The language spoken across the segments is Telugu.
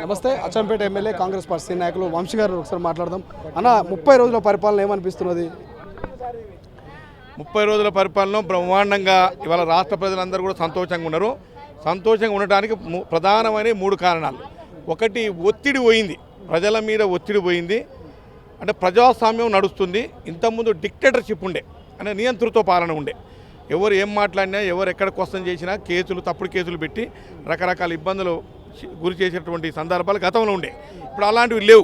నమస్తే. అచ్చంపేట ఎమ్మెల్యే కాంగ్రెస్ పార్టీ నాయకులు వంశీ గారు ఒకసారి మాట్లాడదాం. అన్న, 30 రోజుల పరిపాలన ఏమనిపిస్తున్నది? 30 రోజుల పరిపాలన బ్రహ్మాండంగా ఇవాళ రాష్ట్ర ప్రజలందరూ కూడా సంతోషంగా ఉన్నారు. సంతోషంగా ఉండడానికి ప్రధానమైన 3 కారణాలు. ఒకటి, ఒత్తిడి పోయింది, ప్రజల మీద ఒత్తిడి పోయింది. అంటే ప్రజాస్వామ్యం నడుస్తుంది. ఇంతకుముందు డిక్టేటర్షిప్ ఉండే, అంటే నియంతృత్వ పాలన ఉండే. ఎవరు ఏం మాట్లాడినా, ఎవరు ఎక్కడ క్వశ్చన్ చేసినా కేసులు, తప్పుడు కేసులు పెట్టి రకరకాల ఇబ్బందులు గురి చేసేటువంటి సందర్భాలు గతంలో ఉండే. ఇప్పుడు అలాంటివి లేవు.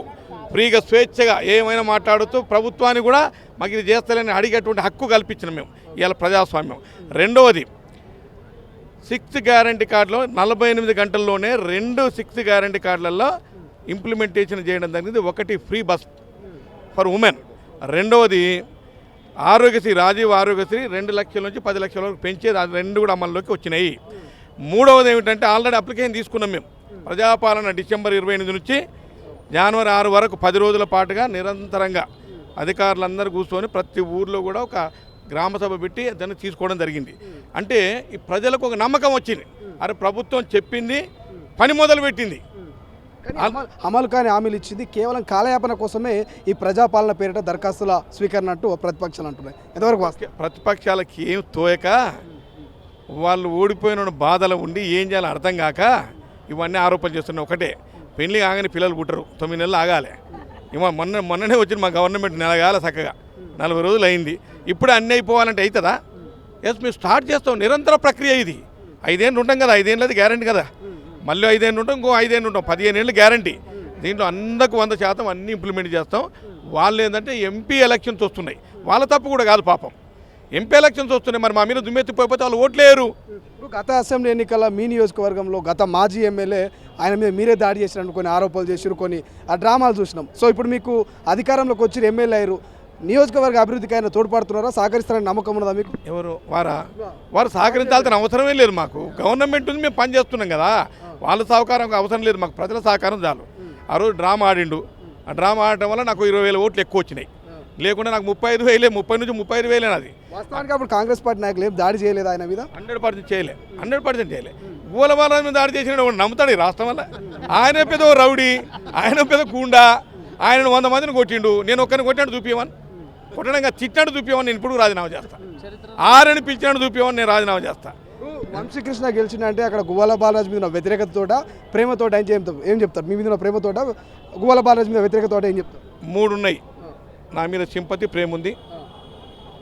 ఫ్రీగా స్వేచ్ఛగా ఏమైనా మాట్లాడుతూ ప్రభుత్వాన్ని కూడా మాకు ఇది చేస్తలేని అడిగేటువంటి హక్కు కల్పించినాం మేము ఇవాళ ప్రజాస్వామ్యం. రెండవది, 6th గ్యారంటీ కార్డులో 48 గంటల్లోనే 2 6th గ్యారంటీ కార్డులలో ఇంప్లిమెంటేషన్ చేయడం జరిగింది. ఒకటి, ఫ్రీ బస్ ఫర్ ఉమెన్. రెండవది, ఆరోగ్యశ్రీ, రాజీవ్ ఆరోగ్యశ్రీ 2 లక్షల నుంచి 10 లక్షల వరకు పెంచేది, అది 2 కూడా అమల్లోకి వచ్చినాయి. మూడవది ఏమిటంటే, ఆల్రెడీ అప్లికేషన్ తీసుకున్నాం మేము. ప్రజాపాలన డిసెంబర్ 28 నుంచి జనవరి 6 వరకు 10 రోజుల పాటుగా నిరంతరంగా అధికారులందరూ కూర్చొని ప్రతి ఊర్లో కూడా ఒక గ్రామసభ పెట్టి దాన్ని తీసుకోవడం జరిగింది. అంటే ఈ ప్రజలకు ఒక నమ్మకం వచ్చింది, అరే ప్రభుత్వం చెప్పింది, పని మొదలు పెట్టింది. అమలు కాని హామీలు ఇచ్చింది, కేవలం కాలయాపన కోసమే ఈ ప్రజాపాలన పేరిట దరఖాస్తుల స్వీకరణ అంటూ ప్రతిపక్షాలు అంటున్నాయి. ఎంతవరకు ప్రతిపక్షాలకి ఏం తోయక, వాళ్ళు ఓడిపోయిన బాధలు ఉండి ఏం చేయాలో అర్థం కాక ఇవన్నీ ఆరోపణలు చేస్తున్నాయి. ఒకటే, పెళ్లి కాగానే పిల్లలు పుట్టరు, 9 నెలలు ఆగాలి. మొన్ననే వచ్చింది మా గవర్నమెంట్, నెల కాల చక్కగా 40 రోజులు అయింది. ఇప్పుడు అన్నీ అయిపోవాలంటే అవుతుందా? ఎస్, మేము స్టార్ట్ చేస్తాం. నిరంతర ప్రక్రియ ఇది. 5 ఏళ్ళు ఉంటాం కదా, 5 ఏళ్ళది గ్యారంటీ కదా, మళ్ళీ 5 ఏళ్ళు ఉంటాం, ఇంకో 5 ఏళ్ళు ఉంటాం, 15 ఏళ్ళు గ్యారంటీ. దీంట్లో అందరికి 100% అన్నీ ఇంప్లిమెంట్ చేస్తాం. వాళ్ళు ఏంటంటే ఎంపీ ఎలక్షన్స్ వస్తున్నాయి, వాళ్ళ తప్పు కూడా కాదు పాపం. ఎంపీ ఎలక్షన్స్ వస్తున్నాయి, మరి మా మీద దుమ్మెత్తిపోయిపోతే వాళ్ళు ఓట్లేరు. గత అసెంబ్లీ ఎన్నికల మీ నియోజకవర్గంలో గత మాజీ ఎమ్మెల్యే ఆయన మీద మీరే దాడి చేసినట్టు కొన్ని ఆరోపణలు చేసిరు, కొన్ని ఆ డ్రామాలు చూసినాం. సో ఇప్పుడు మీకు అధికారంలోకి వచ్చి ఎమ్మెల్యే అయ్యారు, నియోజకవర్గ అభివృద్ధికి ఆయన తోడ్పడుతున్నారా, సహకరిస్తారని నమ్మకం ఉన్నదా మీకు? ఎవరు వారు సహకరించాల్సిన అవసరమే లేదు. మాకు గవర్నమెంట్ ఉంది, మేము పని చేస్తున్నాం కదా, వాళ్ళ సహకారం అవసరం లేదు మాకు, ప్రజల సహకారం చాలు. ఆ రోజు డ్రామా ఆడిండు, ఆ డ్రామా ఆడటం వల్ల నాకు 20,000 ఓట్లు ఎక్కువ వచ్చినాయి. లేకుండా నాకు 35,000, 30 నుంచి 35,000 అది. వాస్తవానికి అప్పుడు కాంగ్రెస్ పార్టీ నాయకులు ఏం దాడి చేయలేదు ఆయన మీద? 100% చేయలే, 100% చేయలే. గూలబాల మీద దాడి చేసిన నమ్ముతాడు ఈ రాష్ట్రం వల్ల? ఆయన పెద్ద రౌడీ, ఆయన పెద్ద కూండా, ఆయన 100 మందిని కొట్టిండు. నేను ఒక్కరిని కొట్టినట్టు చూపించమని, కొట్టడంగా తిట్టినట్టు చూపించమని నేను ఇప్పుడు రాజీనామా చేస్తాను. 6 పిలిచినట్టు చూపించమని నేను రాజీనామా చేస్తాను. వంశీకృష్ణ గెలిచిందంటే అక్కడ గువ్వాల బాలరాజు మీద వ్యతిరేకతతోట, ప్రేమతోట ఏం చెప్తారు? మీ మీద ప్రేమతోట, గువ్వాల బాలరాజు మీద వ్యతిరేకతోట ఏం చెప్తారు? 3 ఉన్నాయి. నా మీద సింపతి, ప్రేమ ఉంది.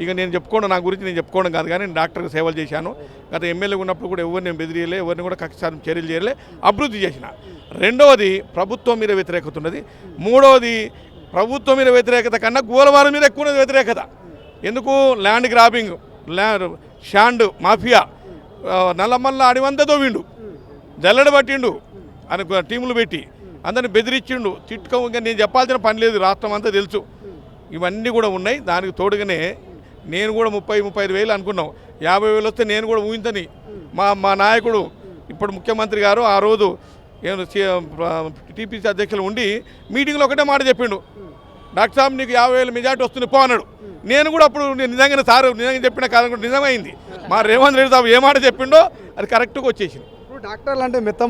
ఇక నేను చెప్పుకోవడం, నా గురించి నేను చెప్పుకోవడం కాదు, కానీ నేను డాక్టర్కి సేవలు చేశాను. గత ఎమ్మెల్యే ఉన్నప్పుడు కూడా ఎవరిని నేను బెదిరియలే, ఎవరిని కూడా కక్ష చర్యలు చేయలే, అభివృద్ధి చేసిన. రెండవది, ప్రభుత్వం మీద వ్యతిరేకత ఉన్నది. మూడవది, ప్రభుత్వం మీద వ్యతిరేకత కన్నా గోలవారం మీద ఎక్కువ ఉన్నది వ్యతిరేకత. ఎందుకు? ల్యాండ్ గ్రాబింగ్, షాండ్ మాఫియా, నల్లమల్ల అడివంతా తోవిండు, జల్లెడ పట్టిండు, అని టీములు పెట్టి అందరిని బెదిరించిండు, తిట్టుకో. ఇంకా నేను చెప్పాల్సిన పని లేదు, రాష్ట్రం అంతా తెలుసు. ఇవన్నీ కూడా ఉన్నాయి. దానికి తోడుగానే నేను కూడా 30-35 వేలు అనుకున్నాం, 50,000 వస్తే నేను కూడా ఊహించని మా నాయకుడు ఇప్పుడు ముఖ్యమంత్రి గారు ఆ రోజు టీపీసీ అధ్యక్షులు ఉండి మీటింగ్లో ఒకటే మాట చెప్పిండు, డాక్టర్ సాబ్ నీకు 50,000 మెజార్టీ వస్తుంది పో అన్నాడు. నేను కూడా అప్పుడు నిజంగానే సార్ నిజంగా చెప్పిన కాలం కూడా నిజమైంది. మా రేవంత్ రెడ్డి సాబ్ ఏ మాట చెప్పిండో అది కరెక్ట్గా వచ్చేసింది. ఇప్పుడు డాక్టర్లు అంటే మెత్త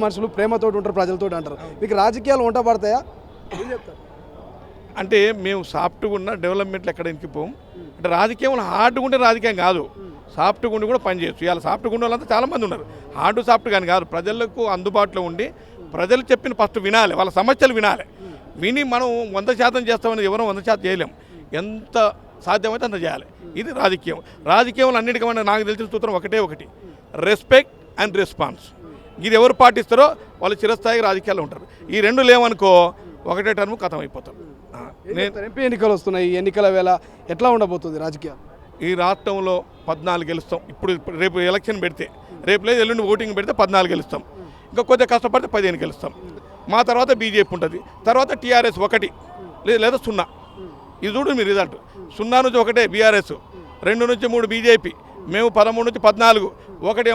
మనుషులు ప్రేమతో ఉంటారు, ప్రజలతో అంటారు. మీకు రాజకీయాలు వంట పడతాయా? ఏం చెప్తారు? అంటే మేము సాఫ్ట్గా ఉన్న డెవలప్మెంట్లు ఎక్కడ ఇంకిపోం. అంటే రాజకీయంలో హార్డ్గా ఉంటే రాజకీయం కాదు, సాఫ్ట్గా ఉండి కూడా పనిచేయచ్చు. ఇవాళ సాఫ్ట్గా ఉండే వాళ్ళంతా చాలామంది ఉన్నారు. హార్డ్ సాఫ్ట్ కానీ కాదు, ప్రజలకు అందుబాటులో ఉండి ప్రజలు చెప్పిన ఫస్ట్ వినాలి, వాళ్ళ సమస్యలు వినాలి. విని మనం 100% చేస్తామని ఎవరో 100% చేయలేం. ఎంత సాధ్యమైతే అంత చేయాలి. ఇది రాజకీయం. రాజకీయంలో అన్నిటికన్నా నాకు తెలిసిన సూత్రం ఒకటి, రెస్పెక్ట్ అండ్ రెస్పాన్స్. ఇది ఎవరు పాటిస్తారో వాళ్ళు చిరస్థాయిగా రాజకీయాల్లో ఉంటారు. ఈ 2 లేవనుకో ఒకటే టర్మ్ ఖతం అయిపోతారు. ఎంపీ ఎన్నికలు వస్తున్నాయి, ఈ ఎన్నికల వేళ ఎట్లా ఉండబోతుంది రాజకీయాలు? ఈ రాష్ట్రంలో 14 గెలుస్తాం. ఇప్పుడు రేపు ఎలక్షన్ పెడితే, రేపు లేదు ఎల్లుండి ఓటింగ్ పెడితే 14 గెలుస్తాం. ఇంకా కొద్దిగా కష్టపడితే 15 గెలుస్తాం. మా తర్వాత బీజేపీ ఉంటుంది, తర్వాత టీఆర్ఎస్ 1 లేదా 0. ఇది చూడు మీ రిజల్ట్. 0 నుంచి 1 బీఆర్ఎస్, 2 నుంచి 3 బీజేపీ, మేము 13 నుంచి 14, 1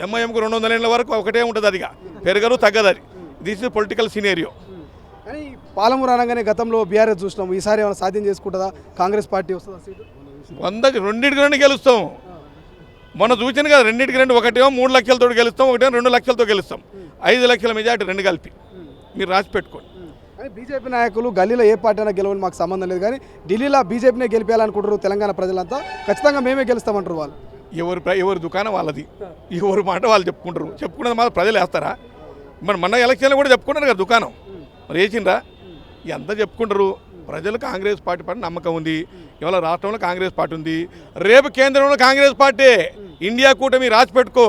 ఎంఐఎంకు 200 ఏళ్ళ వరకు ఒకటే ఉంటుంది, అదిగా పెరగదు తగ్గదు. అది దిస్ ఇస్ పొలిటికల్ సినేరియో. కానీ పాలమూరు అనగానే గతంలో బీఆర్ఎస్ చూసినాం, ఈసారి ఏమైనా సాధ్యం చేసుకుంటుందా? కాంగ్రెస్ పార్టీ వస్తుందా సీటు? 100కి 2 గెలుస్తాం. మొన్న చూసాను కదా, 2-2 ఒకటేమో 3 లక్షలతో గెలుస్తాం, ఒకటేమో 2 లక్షలతో గెలుస్తాం. 5 లక్షల మెజార్టీ 2 కలిపి. మీరు రాసి పెట్టుకోండి. కానీ బీజేపీ నాయకులు గల్లీలో ఏ పార్టీ అయినా గెలవని మాకు సంబంధం లేదు, కానీ ఢిల్లీలో బీజేపీనే గెలిపేయాలనుకుంటారు తెలంగాణ ప్రజలంతా, ఖచ్చితంగా మేమే గెలుస్తామంటారు వాళ్ళు. ఎవరి దుకాణం వాళ్ళది, ఎవరి మాట వాళ్ళు చెప్పుకుంటారు. చెప్పుకున్నది మాత్రం ప్రజలు వేస్తారా? మరి మొన్న ఎలక్షన్లో కూడా చెప్పుకుంటారు కదా దుకాణం, మరి వేసిండ్రా? ఎంత చెప్పుకుంటారు? ప్రజలు కాంగ్రెస్ పార్టీ పైన నమ్మకం ఉంది. ఇవాళ రాష్ట్రంలో కాంగ్రెస్ పార్టీ ఉంది, రేపు కేంద్రంలో కాంగ్రెస్ పార్టీ, ఇండియా కూటమి రాసి పెట్టుకో.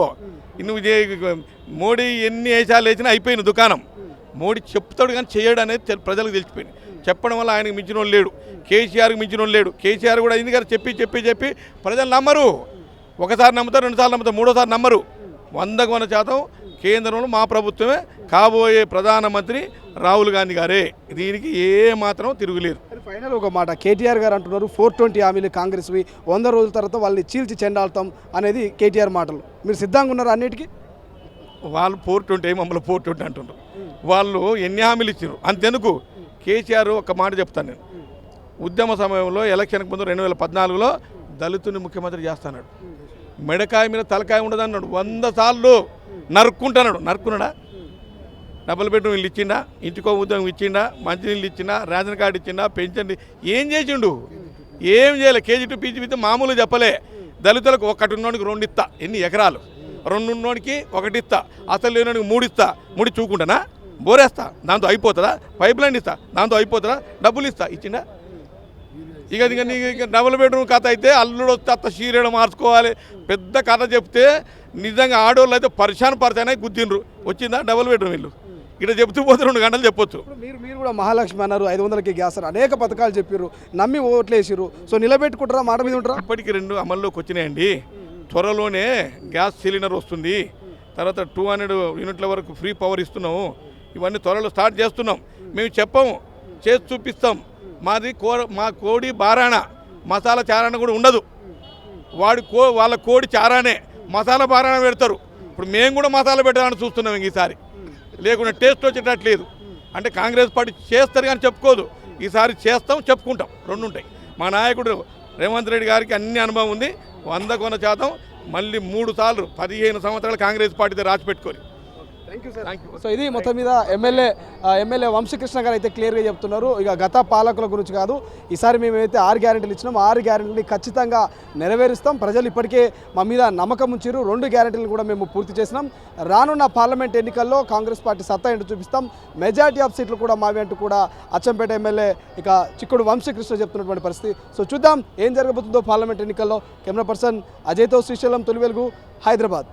నువ్వు మోడీ ఎన్ని వేషాలు వేసినా అయిపోయిన దుకాణం. మోడీ చెప్తాడు కానీ చేయడు అనేది ప్రజలకు తెలిసిపోయింది. చెప్పడం వల్ల ఆయనకు మించిన వాళ్ళు లేడు, కేసీఆర్కి మించిన వాళ్ళు లేడు. కేసీఆర్ కూడా అయింది కదా చెప్పి ప్రజలు నమ్మరు. ఒకసారి నమ్ముతారు, రెండుసార్లు నమ్ముతారు, మూడోసారి నమ్మరు. 100% కేంద్రంలో మా ప్రభుత్వమే, కాబోయే ప్రధానమంత్రి రాహుల్ గాంధీ గారే. దీనికి ఏ మాత్రం తిరుగులేదు. ఫైనల్ ఒక మాట, కేటీఆర్ గారు అంటున్నారు 420 హామీలు కాంగ్రెస్వి, 100 రోజుల తర్వాత వాళ్ళని చీల్చి చెండాడతాం అనేది కేటీఆర్ మాటలు. మీరు సిద్ధంగా ఉన్నారు అన్నిటికీ? వాళ్ళు 420 మమ్మల్ని 420 అంటున్నారు. వాళ్ళు ఎన్ని హామీలు ఇచ్చారు అంతెందుకు? కేసీఆర్ ఒక మాట చెప్తాను నేను, ఉద్యమ సమయంలో ఎలక్షన్కి ముందు 2014లో దళితుని ముఖ్యమంత్రి చేస్తాడు. మెడకాయ మీద తలకాయ ఉండదు అన్నాడు. 100 సార్లు నరుక్కున్నాడా? డబుల్ బెడ్రూమ్ ఇల్లు ఇచ్చిండా, ఇంటికో ఉద్యోగం ఇచ్చిండా, మంచినీళ్ళు ఇచ్చిండా, రేషన్ కార్డు ఇచ్చిండా, పెన్షన్ ఏం చేసిండు? ఏం చేయలే. కేజీ టు పీజీ విత్ మామూలు చెప్పలే. దళితులకు 1 ఉన్నోడికి 2 ఇస్తా, ఎన్ని ఎకరాలు, 2 ఉన్నోడికి 1 ఇస్తా, అసలు లేనోడికి 3 ఇస్తా, 3 చూకుంటానా? బోరేస్తా, దాంతో అయిపోతుందా? పైప్ లైన్ ఇస్తా, దాంతో అయిపోతుందా? డబ్బులు ఇస్తా, ఇచ్చిండా? ఇక నీకు డబుల్ బెడ్రూమ్ కథ అయితే అల్లుడు వస్తే అత్త చీరడు మార్చుకోవాలి, పెద్ద కథ చెప్తే నిజంగా ఆడవాళ్ళు అయితే పరిశాన గుద్దిండ్రు. వచ్చిందా డబుల్ బెడ్రూమ్ ఇల్లు? ఇక్కడ చెప్తూ పోతే 2 గంటలు చెప్పొచ్చు. మీరు కూడా మహాలక్ష్మి అన్నారు, 500కి గ్యాస్ అని అనేక పథకాలు చెప్పారు, నమ్మి ఓట్లేసారు. సో నిలబెట్టుకుంటారా, మాట మీద ఉంటారా? ఇప్పటికి 2 అమల్లోకి వచ్చినాయండి. త్వరలోనే గ్యాస్ సిలిండర్ వస్తుంది, తర్వాత 200 యూనిట్ల వరకు ఫ్రీ పవర్ ఇస్తున్నాము. ఇవన్నీ త్వరలో స్టార్ట్ చేస్తున్నాం. మేము చెప్పము, చేసి చూపిస్తాం. మా కోడి బారాణ, మసాలా చారాణ కూడా ఉండదు. వాళ్ళ కోడి చారానే, మసాలా బారాణ పెడతారు. ఇప్పుడు మేము కూడా మసాలా పెట్టాలని చూస్తున్నాం ఈసారి, లేకుండా టేస్ట్ వచ్చేటట్లేదు. అంటే కాంగ్రెస్ పార్టీ చేస్తారు కానీ చెప్పుకోదు, ఈసారి చేస్తాం, చెప్పుకుంటాం, 2 ఉంటాయి. మా నాయకుడు రేవంత్ రెడ్డి గారికి అన్ని అనుభవం ఉంది. 100% మళ్ళీ 3 సార్లు 15 సంవత్సరాలు కాంగ్రెస్ పార్టీతో రాసి పెట్టుకోరు. Thank you. సో ఇది మొత్తం మీద ఎమ్మెల్యే వంశీకృష్ణ గారు అయితే క్లియర్గా చెప్తున్నారు. ఇక గత పాలకుల గురించి కాదు, ఈసారి మేమైతే 6 గ్యారెంటీలు ఇచ్చినాం, 6 గ్యారెంటీని ఖచ్చితంగా నెరవేరుస్తాం. ప్రజలు ఇప్పటికే మా మీద నమ్మకం ఉంచారు. 2 గ్యారెంటీలు కూడా మేము పూర్తి చేసినాం. రానున్న పార్లమెంట్ ఎన్నికల్లో కాంగ్రెస్ పార్టీ సత్తా ఏంటో చూపిస్తాం. మెజారిటీ ఆఫ్ సీట్లు కూడా మావి అంటూ కూడా అచ్చంపేట ఎమ్మెల్యే ఇక చిక్కుడు వంశీకృష్ణ చెప్తున్నటువంటి పరిస్థితి. సో చూద్దాం ఏం జరగబోతుందో పార్లమెంట్ ఎన్నికల్లో. కెమెరా పర్సన్ అజయ్తో శ్రీశైలం, తొలి వెలుగు, హైదరాబాద్.